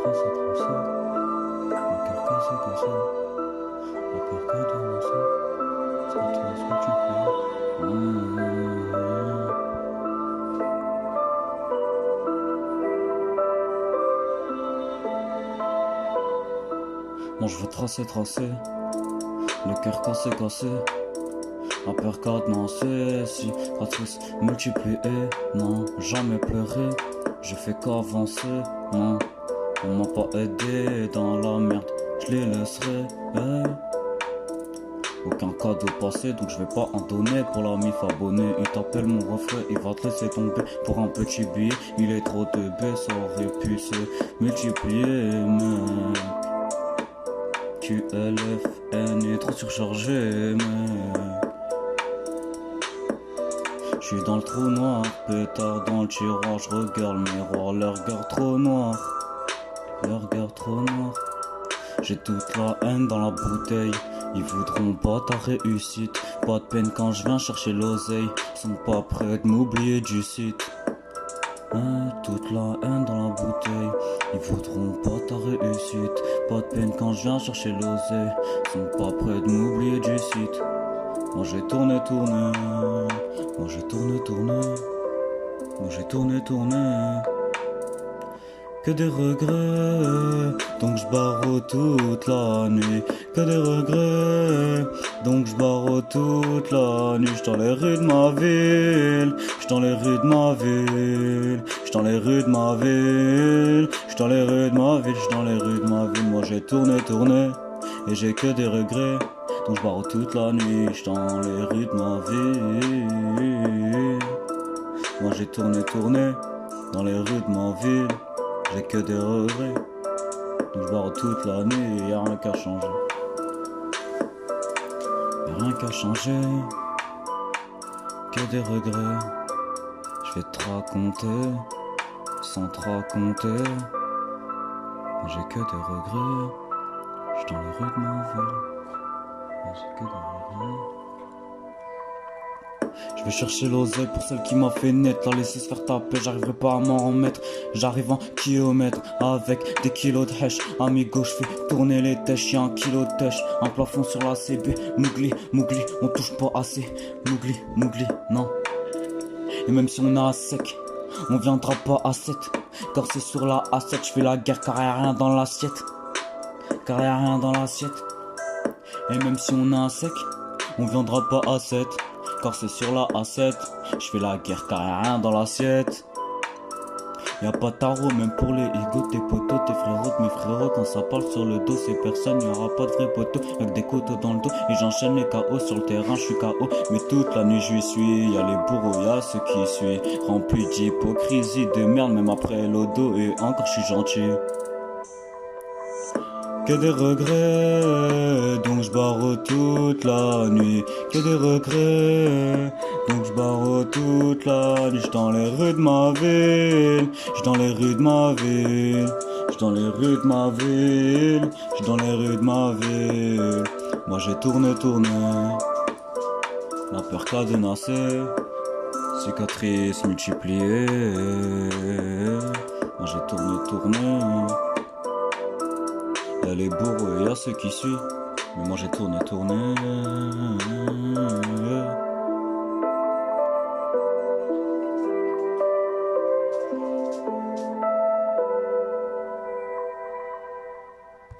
tracé, tracé, le cœur cassé, cassé, la peur qu'a de lancer, ça te laisse multiplier. Moi je veux tracer, tracer, le cœur cassé, cassé, la peur cadenassée, cicatrice multipliée, non, jamais pleuré, je fais qu'avancer, non, on m'a pas aidé dans la merde, je les laisserai, Aucun cadeau passé, donc je vais pas en donner pour la mif abonnée. Il t'appelle mon refrain, il va te laisser tomber pour un petit billet. Il est trop de B, ça aurait pu se multiplier, mec. QLFN est trop surchargé, mec. J'suis dans le trou noir, pétard dans le tiroir, je regarde le miroir, leur regard trop noir, leur regard trop noir. J'ai toute la haine dans la bouteille, ils voudront pas ta réussite. Pas de peine quand je viens chercher l'oseille, ils sont pas prêts de m'oublier du site. Toute la haine dans la bouteille, ils voudront pas ta réussite. Pas de peine quand je viens chercher l'oseille, ils sont pas prêts de m'oublier du site. Moi j'ai tourné, tourné, moi j'ai tourné, tourné, moi j'ai tourné, tourné. Que des regrets, donc je barre toute la nuit. Que des regrets, donc je barre toute la nuit. J'suis dans les rues de ma ville, j'suis dans les rues de ma ville, j'suis dans les rues de ma ville, j'suis dans les rues de ma ville, j'suis dans les rues de ma ville. Moi j'ai tourné, tourné, et j'ai que des regrets, donc je barre toute la nuit. J'suis dans les rues de ma ville. Moi j'ai tourné, tourné, dans les rues de ma ville. J'ai que des regrets, donc je barre toute la nuit et y'a rien qu'à changer. Y'a rien qu'à changer, que des regrets. Je vais te raconter, sans te raconter. J'ai que des regrets, j'suis dans les rues de ma ville. J'ai que des regrets. Je vais chercher l'oseille pour celle qui m'a fait naître. La laisser se faire taper, j'arriverai pas à m'en remettre. J'arrive en kilomètre avec des kilos de hache. Amigo, je fais tourner les tèches, y'a un kilo de tèche. Un plafond sur la CB, Mougli, Mougli, on touche pas assez. Mougli, Mougli, non. Et même si on est à sec, on viendra pas à 7. Car c'est sur la A7, je fais la guerre car y'a rien dans l'assiette. Car y'a rien dans l'assiette. Et même si on est à sec, on viendra pas à 7. Car c'est sur la A7, je fais la guerre car y'a rien dans l'assiette. Y'a pas de tarot, même pour les égos, tes potos, tes frérots, mes frérots. Quand ça parle sur le dos, c'est personne, y'aura pas de vrai poteau. Y'a que des couteaux dans le dos, et j'enchaîne les KO sur le terrain, je suis KO. Mais toute la nuit j'y suis, y'a les bourreaux, y'a ceux qui suivent. Rempli d'hypocrisie, de merde, même après l'odo, et encore je suis gentil. Que des regrets, donc je barre toute la nuit. Que des regrets, donc je barre toute la nuit. J'suis dans les rues de ma ville, j'suis dans les rues de ma ville, j'suis dans les rues de ma ville, j'suis dans les rues de ma ville. Moi j'ai tourné, tourné, la peur cadenassée, cicatrices multipliées. Moi j'ai tourné, tourné. Y'a les bourreaux et y'a ceux qui suivent. Mais moi j'ai tourné, tourné.